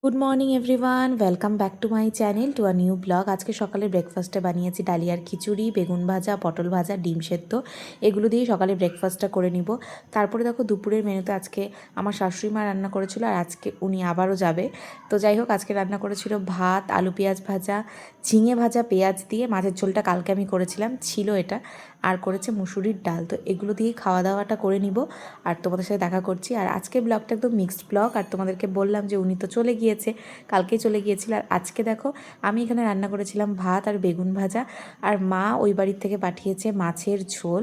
Good morning everyone, welcome back to my channel to a new blog. আজকে সকালে ব্রেকফাস্টে বানিয়েছি ডালিয়ার খিচুড়ি, বেগুন ভাজা, পটল ভাজা, ডিম সেদ্ধ। এগুলো দিয়ে সকালে ব্রেকফাস্টটা করে নিব। তারপরে দেখো দুপুরের মেনুতে আজকে আমার শাশুড়ি মা রান্না করেছিল, আর আজকে উনি আবারও যাবে। তো যাই হোক, আজকে রান্না করেছিল ভাত, আলু পেঁয়াজ ভাজা, ঝিঙে ভাজা পেঁয়াজ দিয়ে, মাছের ঝোলটা কালকে আমি করেছিলাম, ছিল এটা, আর করেছে মুসুরির ডাল। তো এগুলো দিয়ে খাওয়া দাওয়াটা করে নিব আর তোমাদের সাথে দেখা করছি। আর আজকের ব্লগটা একদম মিক্সড ব্লগ। আর তোমাদেরকে বললাম যে উনি তো চলে গিয়েছে, কালকেই চলে গিয়েছিল। আর আজকে দেখো আমি এখানে রান্না করেছিলাম ভাত আর বেগুন ভাজা, আর মা ওই বাড়ির থেকে পাঠিয়েছে মাছের ঝোল।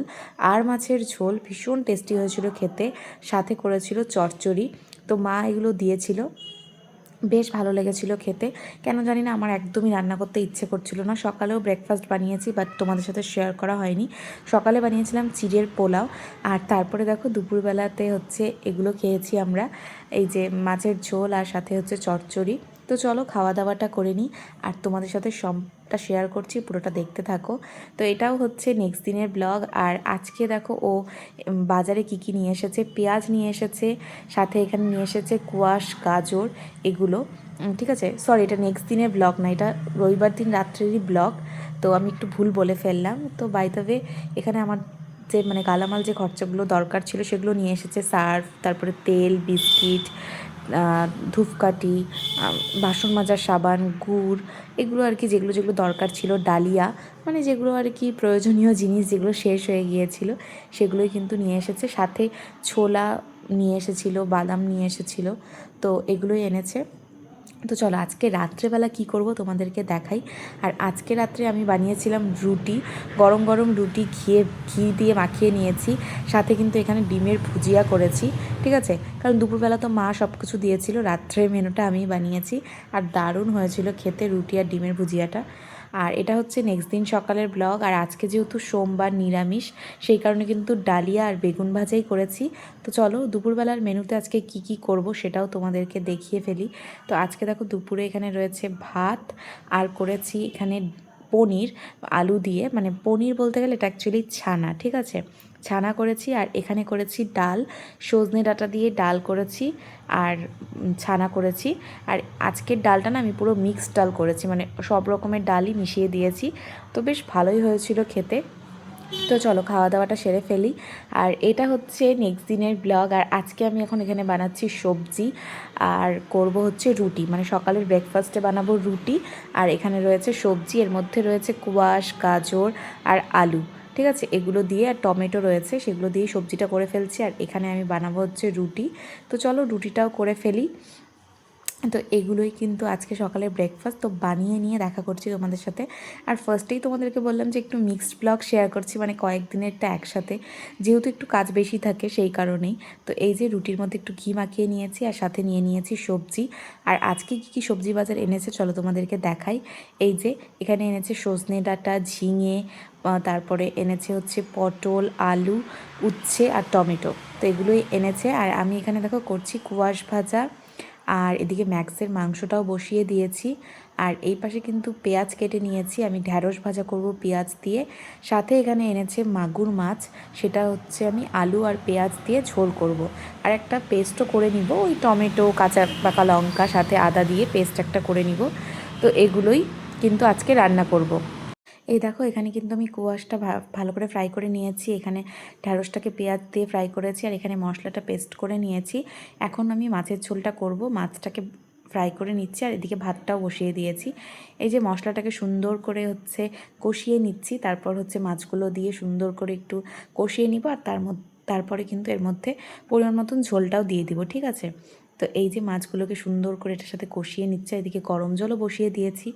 আর মাছের ঝোল ভীষণ টেস্টি হয়েছিল খেতে, সাথে করেছিল চচ্চড়ি। তো মা এগুলো দিয়েছিল, বেশ ভালো লেগেছিল খেতে। কেন জানি না আমার একদমই রান্না করতে ইচ্ছে করছিল না। সকালেও ব্রেকফাস্ট বানিয়েছি, বাট তোমাদের সাথে শেয়ার করা হয়নি। সকালে বানিয়েছিলাম চিড়ের পোলাও, আর তারপরে দেখো দুপুরবেলাতে হচ্ছে এগুলো খেয়েছি আমরা, এই যে মাছের ঝোল আর সাথে হচ্ছে চচ্চড়ি। তো চলো খাওয়া দাওয়াটা করে নিই, আর তোমাদের সাথে সবটা শেয়ার করছি, পুরোটা দেখতে থাকো। তো এটাও হচ্ছে নেক্সট দিনের ব্লগ। আর আজকে দেখো ও বাজারে কি নিয়ে এসেছে, পেঁয়াজ নিয়ে এসেছে, সাথে এখানে নিয়ে এসেছে কোয়াশ, গাজর, এগুলো। ঠিক আছে, সরি, এটা নেক্সট দিনের ব্লগ না, এটা রবিবার দিন রাত্রেরই ব্লগ। তো আমি একটু ভুল বলে ফেললাম। তো বাই দ্য ওয়ে, এখানে আমার যে গালামাল যে খরচাগুলো দরকার ছিল সেগুলো নিয়ে এসেছে, সার্ফ, তারপরে তেল, বিস্কিট, ধূপকাঠি, বাসন মাজার সাবান, গুড়, এগুলো আর কি, যেগুলো যেগুলো দরকার ছিল, ডালিয়া, মানে যেগুলো আর কি প্রয়োজনীয় জিনিস, যেগুলো শেষ হয়ে গিয়েছিল সেগুলোই কিন্তু নিয়ে এসেছে। সাথে ছোলা নিয়ে এসেছিলো, বাদাম নিয়ে এসেছিলো, তো এগুলোই এনেছে। তো চলো আজকে রাত্রেবেলা কি করব তোমাদেরকে দেখাই। আর আজকে রাত্রে আমি বানিয়েছিলাম রুটি, গরম গরম রুটি ঘি দিয়ে মাখিয়ে নিয়েছি, সাথে কিন্তু এখানে ডিমের ভুজিয়া করেছি। ঠিক আছে, কারণ দুপুরবেলা তো মা সব কিছু দিয়েছিল, রাত্রের মেনুটা আমি বানিয়েছি, আর দারুণ হয়েছিল খেতে রুটি আর ডিমের ভুজিয়াটা। আর এটা হচ্ছে নেক্সট দিন সকালের ব্লগ। আর আজকে যেহেতু সোমবার নিরামিষ, সেই কারণে কিন্তু ডালিয়া আর বেগুন ভাজাই করেছি। তো চলো দুপুরবেলার মেনুতে আজকে কি করব সেটাও তোমাদেরকে দেখিয়ে ফেলি। তো আজকে দেখো দুপুরে এখানে রয়েছে ভাত, আর করেছি এখানে পনির আলু দিয়ে, মানে পনির বলতে গেলে এটা অ্যাকচুয়ালি ছানা। ঠিক আছে, ছানা করেছি। আর এখানে করেছি ডাল, সজনে ডাঁটা দিয়ে ডাল করেছি, আর ছানা করেছি। আর আজকের ডালটা না আমি পুরো মিক্সড ডাল করেছি, মানে সব রকমের ডালই মিশিয়ে দিয়েছি। তো বেশ ভালোই হয়েছিল খেতে। তো চলো খাওয়া দাওয়াটা সেরে ফেলি। আর এটা হচ্ছে নেক্সট দিনের ব্লগ। আর আজকে আমি এখন এখানে বানাচ্ছি সবজি, আর করব হচ্ছে রুটি, মানে সকালের ব্রেকফাস্টে বানাবো রুটি। আর এখানে রয়েছে সবজি, এর মধ্যে রয়েছে কোয়াশ, গাজর আর আলু। ঠিক আছে, এগুলো দিয়ে, আর টমেটো রয়েছে, সেগুলো দিয়ে সবজিটা করে ফেলছি। আর এখানে আমি বানাবো হচ্ছে রুটি। তো চলো রুটিটাও করে ফেলি। তো এগুলোই কিন্তু আজকে সকালের ব্রেকফাস্ট। তো বানিয়ে নিয়ে দেখা করছি তোমাদের সাথে। আর ফার্স্টেই তোমাদেরকে বললাম যে একটু মিক্সড ব্লগ শেয়ার করছি, মানে কয়েকদিনেরটা একসাথে, যেহেতু একটু কাজ বেশি থাকে সেই কারণেই। তো এই যে রুটির মধ্যে একটু ঘি মাখিয়ে নিয়েছি, আর সাথে নিয়ে নিয়েছি সবজি। আর আজকে কী সবজি বাজার এনেছে চলো তোমাদেরকে দেখাই। এই যে এখানে এনেছে সজনে ডাঁটা, ঝিঙে, তারপরে এনেছে হচ্ছে পটল, আলু, উচ্ছে আর টমেটো। তো এগুলোই এনেছে। আর আমি এখানে দেখো করছি কুয়াশ ভাজা, আর এদিকে ম্যাক্সের মাংসটাও বসিয়ে দিয়েছি। আর এই পাশে কিন্তু পেঁয়াজ কেটে নিয়েছি, আমি ঢ্যাঁড়স ভাজা করব পেঁয়াজ দিয়ে। সাথে এখানে এনেছে মাগুর মাছ, সেটা হচ্ছে আমি আলু আর পেঁয়াজ দিয়ে ঝোল করব। আর একটা পেস্টও করে নিব, ওই টমেটো, কাঁচা পাকা লঙ্কা, সাথে আদা দিয়ে পেস্ট একটা করে নিব। তো এগুলোই কিন্তু আজকে রান্না করব। এই দেখো এখানে কিন্তু আমি কুয়াশটা ভালো করে ফ্রাই করে নিয়েছি, এখানে ঢ্যাঁড়সটাকে পেঁয়াজ দিয়ে ফ্রাই করেছি, আর এখানে মশলাটা পেস্ট করে নিয়েছি। এখন আমি মাছের ঝোলটা করব, মাছটাকে ফ্রাই করে নিচ্ছি, আর এদিকে ভাতটাও বসিয়ে দিয়েছি। এই যে মশলাটাকে সুন্দর করে হচ্ছে কষিয়ে নিচ্ছি, তারপর হচ্ছে মাছগুলো দিয়ে সুন্দর করে একটু কষিয়ে নিব। আর তারপরে কিন্তু এর মধ্যে পরিমাণ মতন ঝোলটাও দিয়ে দিব। ঠিক আছে, তো এই যে মাছগুলোকে সুন্দর করে এটার সাথে কষিয়ে নিচ্ছে, এদিকে গরম জলও বসিয়ে দিয়েছি।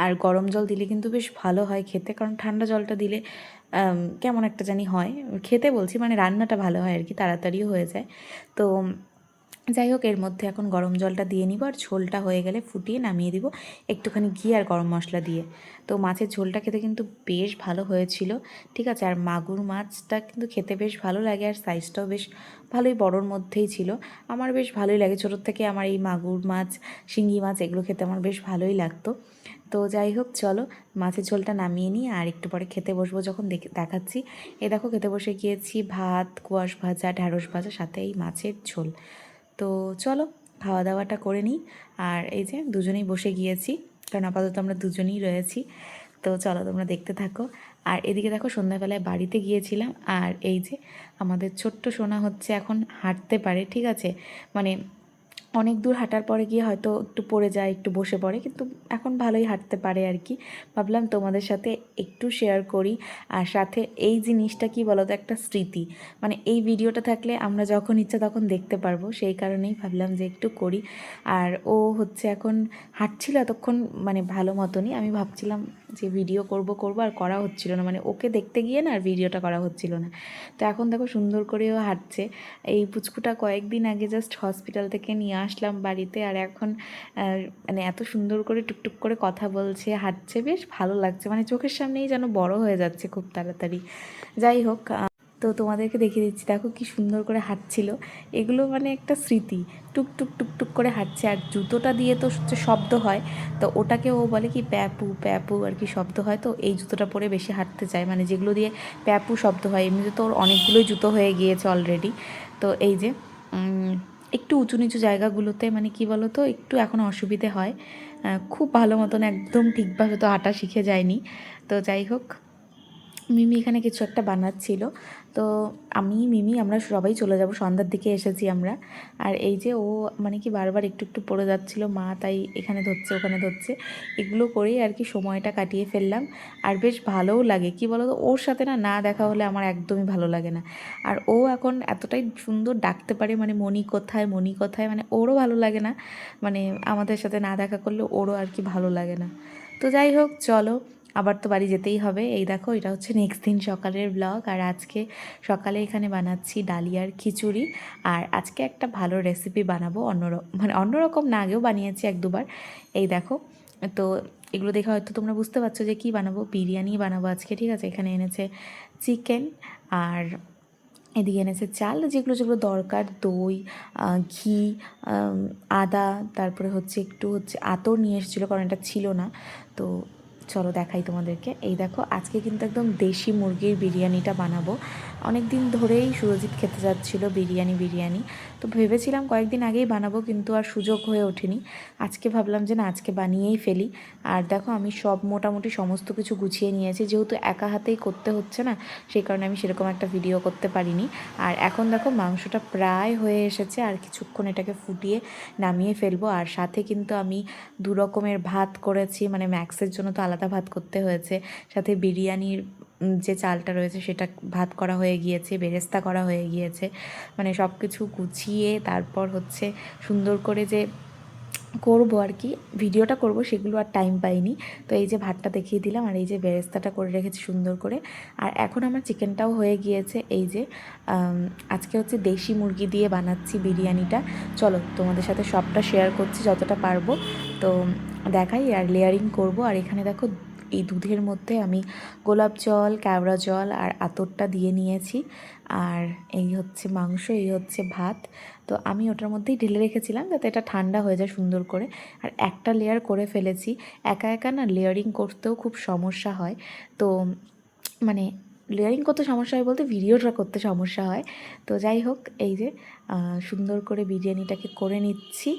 আর গরম জল দিলে কিন্তু বেশ ভালো হয় খেতে, কারণ ঠান্ডা জলটা দিলে কেমন একটা জানি হয় খেতে, বলছি মানে রান্নাটা ভালো হয় আর কি, তাড়াতাড়িও হয়ে যায়। তো যাই হোক, এর মধ্যে এখন গরম জলটা দিয়ে নিব, আর ঝোলটা হয়ে গেলে ফুটিয়ে নামিয়ে দিব একটুখানি ঘি আর গরম মশলা দিয়ে। তো মাছের ঝোলটা খেতে কিন্তু বেশ ভালো হয়েছিল। ঠিক আছে, আর মাগুর মাছটা কিন্তু খেতে বেশ ভালো লাগে, আর সাইজটাও বেশ ভালোই বড়োর মধ্যেই ছিল। আমার বেশ ভালোই লাগে, ছোটোর থেকে আমার এই মাগুর মাছ, শিঙ্গি মাছ এগুলো খেতে আমার বেশ ভালোই লাগতো। তো যাই হোক চলো মাছের ঝোলটা নামিয়ে নিই, আর একটু পরে খেতে বসবো যখন দেখাচ্ছি। এই দেখো খেতে বসে গিয়েছি, ভাত, কোয়াশ ভাজা, ঢ্যাঁড়স ভাজা, সাথে এই মাছের ঝোল। তো চলো খাওয়া দাওয়াটা করে নিই। আর এই যে দুজনেই বসে গিয়েছি, কারণ আপাতত আমরা দুজনেই রয়েছি। তো চলো তোমরা দেখতে থাকো। আর এদিকে দেখো সন্ধ্যাবেলায় বাড়িতে গিয়েছিলাম, আর এই যে আমাদের ছোট্ট সোনা হচ্ছে এখন হাঁটতে পারে, ঠিক আছে। মানে অনেক দূর হাঁটার পরে গিয়ে হয়তো একটু পড়ে যায়, একটু বসে পড়ে, কিন্তু এখন ভালোই হাঁটতে পারে আর কি। ভাবলাম তোমাদের সাথে একটু শেয়ার করি। আর সাথে এই জিনিসটা কি বলো তো, একটা স্মৃতি, মানে এই ভিডিওটা থাকলে আমরা যখন ইচ্ছা তখন দেখতে পারবো, সেই কারণেই ভাবলাম যে একটু করি। আর ও হচ্ছে এখন হাঁটছিল এতক্ষণ, মানে ভালো মতনই। আমি ভাবছিলাম যে ভিডিও করব আর করা হচ্ছিল না, মানে ওকে দেখতে গিয়ে না আর ভিডিওটা করা হচ্ছিল না। তো এখন দেখো সুন্দর করেও হাঁটছে। এই পুচকুটা কয়েকদিন আগে জাস্ট হসপিটাল থেকে নিয়ে আসলাম বাড়িতে, আর এখন মানে এত সুন্দর করে টুকটুক করে কথা বলছে, হাঁটছে, বেশ ভালো লাগছে, মানে চোখের সামনেই যেন বড় হয়ে যাচ্ছে খুব তাড়াতাড়ি। যাই হোক, তো তোমাদেরকে দেখিয়ে দিচ্ছি, দেখো কি সুন্দর করে হাঁটছিল। এগুলো মানে একটা স্মৃতি, টুকটুক টুকটুক করে হাঁটছে। আর জুতোটা দিয়ে তো হচ্ছে শব্দ হয়, তো ওটাকে ও বলে কি প্যাপু প্যাপু আর কি শব্দ হয়, তো এই জুতোটা পরে বেশি হাঁটতে চায়, মানে যেগুলো দিয়ে প্যাপু শব্দ হয়। এমনিতে তো ওর অনেকগুলোই জুতো হয়ে গিয়েছে অলরেডি। তো এই যে একটু উঁচু নিচু জায়গাগুলোতে মানে কি বলো তো, একটু এখন অসুবিধে হয়। খুব ভালো মতন একদম ঠিকভাবে তো হাঁটা শিখে যায়নি। তো যাই হোক, মিমি এখানে কিছু একটা বানাচ্ছিল। তো আমি মিমি আমরা সবাই চলে যাব, সন্ধ্যার দিকে এসেছি আমরা। আর এই যে ও মানে কি বারবার একটু একটু পড়ে যাচ্ছিল, মা তাই এখানে ধরছে ওখানে ধরছে, এগুলো করেই আর কি সময়টা কাটিয়ে ফেললাম। আর বেশ ভালোও লাগে, কি বলো তো, ওর সাথে না না দেখা হলে আমার একদমই ভালো লাগে না। আর ও এখন এতটাই সুন্দর ডাকতে পারে, মানে মনি কোথায় মনি কোথায়, মানে ওরও ভালো লাগে না, মানে আমাদের সাথে না দেখা করলে ওরও আর কি ভালো লাগে না। তো যাই হোক চলো, আবার তো বাড়ি যেতেই হবে। এই দেখো এটা হচ্ছে নেক্সট দিন সকালের ব্লগ। আর আজকে সকালে এখানে বানাচ্ছি ডালিয়ার খিচুড়ি। আর আজকে একটা ভালো রেসিপি বানাবো, মানে অন্যরকম, না আগেও বানিয়েছি এক দুবার। এই দেখো, তো এগুলো দেখে হয়তো তোমরা বুঝতে পারছো যে কি বানাবো, বিরিয়ানি বানাবো আজকে, ঠিক আছে। এখানে এনেছে চিকেন, আর এদিকে এনেছে চাল, যেগুলো যেগুলো দরকার, দই, ঘি, আদা, তারপরে হচ্ছে একটু হচ্ছে আতর নিয়ে এসেছিলো, কারণ এটা ছিল না। তো চলো দেখাই তোমাদেরকে। এই দেখো আজকে কিন্তু একদম দেশি মুরগির বিরিয়ানিটা বানাবো। অনেক দিন ধরেই সুরজিৎ খেতে যাচ্ছিলো বিরিয়ানি, তো ভেবেছিলাম কয়েকদিন আগেই বানাবো, কিন্তু আর সুযোগ হয়ে ওঠেনি। আজকে ভাবলাম যে না, আজকে বানিয়েই ফেলি। আর দেখো আমি সব মোটামুটি সমস্ত কিছু গুছিয়ে নিয়েছি, যেহেতু একা হাতেই করতে হচ্ছে না, সেই কারণে আমি সেরকম একটা ভিডিও করতে পারিনি। আর এখন দেখো মাংসটা প্রায় হয়ে এসেছে, আর কিছুক্ষণ এটাকে ফুটিয়ে নামিয়ে ফেলবো। আর সাথে কিন্তু আমি 2 রকমের ভাত করেছি, মানে ম্যাক্সের জন্য তো আলাদা ভাত করতে হয়েছে, সাথে বিরিয়ানির যে চালটা রয়েছে সেটা ভাত করা হয়ে গিয়েছে, বেরেস্তা করা হয়ে গিয়েছে, মানে সব কিছু গুছিয়ে তারপর হচ্ছে সুন্দর করে যে করবো আর কি, ভিডিওটা করব, সেগুলো আর টাইম পাইনি। তো এই যে ভাতটা দেখিয়ে দিলাম, আর এই যে বেরেস্তাটা করে রেখেছি সুন্দর করে। আর এখন আমার চিকেনটাও হয়ে গিয়েছে। এই যে আজকে হচ্ছে দেশি মুরগি দিয়ে বানাচ্ছি বিরিয়ানিটা। চলো তোমাদের সাথে সবটা শেয়ার করছি যতটা পারবো, তো দেখাই। আর লেয়ারিং করব। আর এখানে দেখো এই দুধের মধ্যে আমি গোলাপ জল, কেওড়া জল আর আতরটা দিয়ে নিয়েছি। আর এই হচ্ছে মাংস, এই হচ্ছে ভাত। তো আমি ওটার মধ্যেই ঢেলে রেখেছিলাম যাতে এটা ঠান্ডা হয়ে যায় সুন্দর করে। আর একটা লেয়ার করে ফেলেছি। একা একা না লেয়ারিং করতেও খুব সমস্যা হয়, তো মানে লেয়ারিং করতে সমস্যা হয় বলতে ভিডিওটা করতে সমস্যা হয়। তো যাই হোক, এই যে সুন্দর করে বিরিয়ানিটাকে করে নিচ্ছি।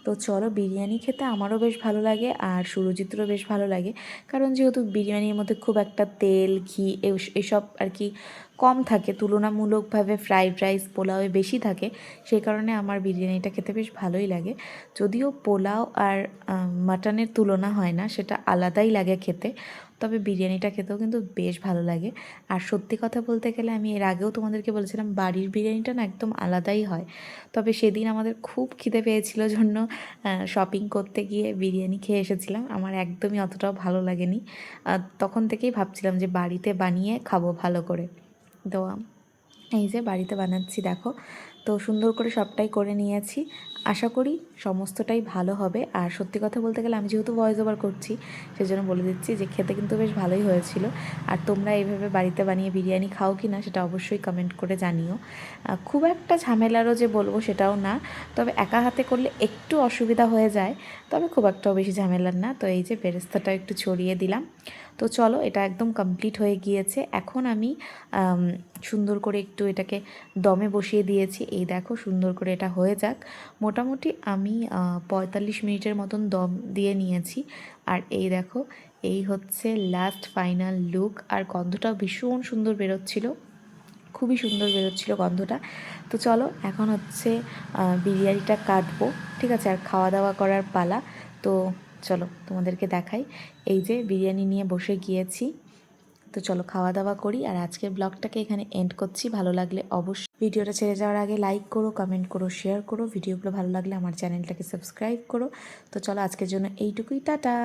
তো চলো, বিরিয়ানি খেতে আমারও বেশ ভালো লাগে, আর সুরজিতেরও বেশ ভালো লাগে, কারণ যেহেতু বিরিয়ানির মধ্যে খুব একটা তেল ঘি এসব আর কি কম থাকে, তুলনামূলকভাবে ফ্রাইড রাইস পোলাওয়ে বেশি থাকে, সেই কারণে আমার বিরিয়ানিটা খেতে বেশ ভালোই লাগে। যদিও পোলাও আর মাটনের তুলনা হয় না, সেটা আলাদাই লাগে খেতে, তবে বিরিয়ানিটা খেতেও কিন্তু বেশ ভালো লাগে। আর সত্যি কথা বলতে গেলে আমি এর আগেও তোমাদেরকে বলেছিলাম বাড়ির বিরিয়ানিটা না একদম আলাদাই হয়। তবে সেদিন আমাদের খুব খিদে পেয়েছিল জন্য শপিং করতে গিয়ে বিরিয়ানি খেয়ে এসেছিলাম, আমার একদমই অতটাও ভালো লাগেনি। তখন থেকেই ভাবছিলাম যে বাড়িতে বানিয়ে খাবো ভালো করে। তো এই যে বাড়িতে বানাচ্ছি দেখো, তো সুন্দর করে সবটাই করে নিয়েছি। আশা করি সমস্তটাই ভালো হবে। আর সত্যি কথা বলতে গেলে আমি যেহেতু ভয়েস ওভার করছি, সেজন্য বলে দিচ্ছি যে খেতে কিন্তু বেশ ভালোই হয়েছিল। আর তোমরা এইভাবে বাড়িতে বানিয়ে বিরিয়ানি খাও কি না সেটা অবশ্যই কমেন্ট করে জানিও। খুব একটা ঝামেলারও যে বলবো সেটাও না, তবে একা হাতে করলে একটু অসুবিধা হয়ে যায়, তবে খুব একটাও বেশি ঝামেলার না। তো এই যে বেরেস্তাটা একটু ছড়িয়ে দিলাম। তো চলো, এটা একদম কমপ্লিট হয়ে গিয়েছে। এখন আমি সুন্দর করে একটু এটাকে দমে বসিয়ে দিয়েছি। এই দেখো সুন্দর করে এটা হয়ে যাক। মোটামুটি আমি 45 মিনিটের মতন দম দিয়ে নিয়েছি। আর এই দেখো, এই হচ্ছে লাস্ট ফাইনাল লুক। আর গন্ধটাও ভীষণ সুন্দর বেরোচ্ছিল, খুবই সুন্দর বেরোচ্ছিল গন্ধটা। তো চলো এখন হচ্ছে বিরিয়ানিটা কাটবো, ঠিক আছে, আর খাওয়া দাওয়া করার পালা। তো চলো তোমাদেরকে দেখাই। এই যে বিরিয়ানি নিয়ে বসে গিয়েছি, তো চলো খাওয়া দাওয়া করি। আর আজকের ব্লগটাকে এখানে এন্ড করছি। ভালো লাগলে অবশ্যই ভিডিওটা ছেড়ে যাওয়ার আগে লাইক করো, কমেন্ট করো, শেয়ার করো। ভিডিওগুলো ভালো লাগলে আমার চ্যানেলটাকে সাবস্ক্রাইব করো। তো চলো আজকের জন্য এইটুকুই, টাটা।